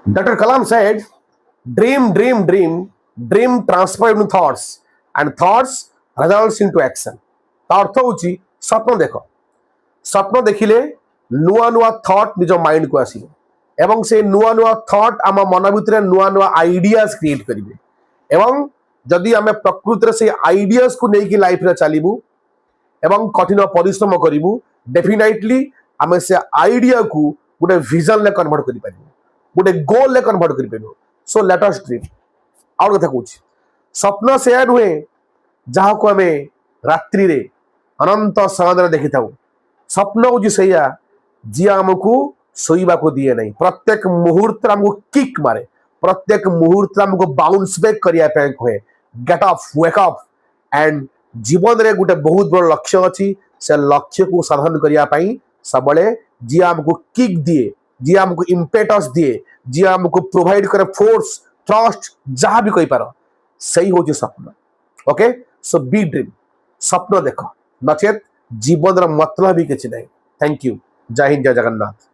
Dr. Kalam said, dream, dream, dream, dream transfer into thoughts, and thoughts results into action. ତା ଅର୍ଥ ହେଉଛି ସ୍ୱପ୍ନ ଦେଖ, ସ୍ୱପ୍ନ ଦେଖିଲେ ନୂଆ ନୂଆ ଥଟ୍ ନିଜ ମାଇଣ୍ଡକୁ ଆସିବ ଏବଂ ସେ ନୂଆ ନୂଆ ଥଟ୍ ଆମ ମନ ଭିତରେ ନୂଆ ନୂଆ ଆଇଡିଆସ୍ କ୍ରିଏଟ୍ କରିବେ ଏବଂ ଯଦି ଆମେ ପ୍ରକୃତରେ ସେଇ ଆଇଡିଆସ୍କୁ ନେଇକି ଲାଇଫରେ ଚାଲିବୁ ଏବଂ କଠିନ ପରିଶ୍ରମ କରିବୁ ଡେଫିନେଟଲି ଆମେ ସେ ଆଇଡିଆକୁ ଗୋଟେ ଭିଜନରେ କନଭର୍ଟ କରିପାରିବୁ, ଗୋଟେ ଗୋଲରେ କନଭର୍ଟ କରିପାରିବୁ। So let us dream. ଆଉ କଥା କହୁଛି, ସ୍ୱପ୍ନ ସେୟା ନୁହେଁ ଯାହାକୁ ଆମେ ରାତ୍ରିରେ ଅନନ୍ତ ସମାଜରେ ଦେଖିଥାଉ। ସ୍ୱପ୍ନ ହେଉଛି ସେଇଆ ଯିଏ ଆମକୁ ଶୋଇବାକୁ ଦିଏ ନାହିଁ, ପ୍ରତ୍ୟେକ ମୁହୂର୍ତ୍ତରେ ଆମକୁ କିକ୍ ମାରେ, ପ୍ରତ୍ୟେକ ମୁହୂର୍ତ୍ତରେ ଆମକୁ ବାଉନ୍ସ ବ୍ୟାକ୍ କରିବା ପାଇଁ କୁହେ, get off, wake off. And ଜୀବନରେ ଗୋଟେ ବହୁତ ବଡ଼ ଲକ୍ଷ୍ୟ ଅଛି, ସେ ଲକ୍ଷ୍ୟକୁ ସାଧନ କରିବା ପାଇଁ ସବୁବେଳେ ଯିଏ ଆମକୁ କିକ୍ ଦିଏ, ଯିଏ ଆମକୁ ଇମ୍ପେଟସ୍ ଦିଏ, ଯିଏ ଆମକୁ ପ୍ରୋଭାଇଡ୍ करे ଫୋର୍ସ, ଟ୍ରଷ୍ଟ, ଯାହା ବି କହିପାର, ସେଇ ହେଉଛି ସ୍ୱପ୍ନ। ଓକେ, ସୋ ବି ଡ୍ରିମ୍, ସ୍ୱପ୍ନ ଦେଖ, ନଚେତ୍ ଜୀବନର ମତଲବ ବି କିଛି ନାହିଁ। Thank you. जय हिंद, जय जगन्नाथ।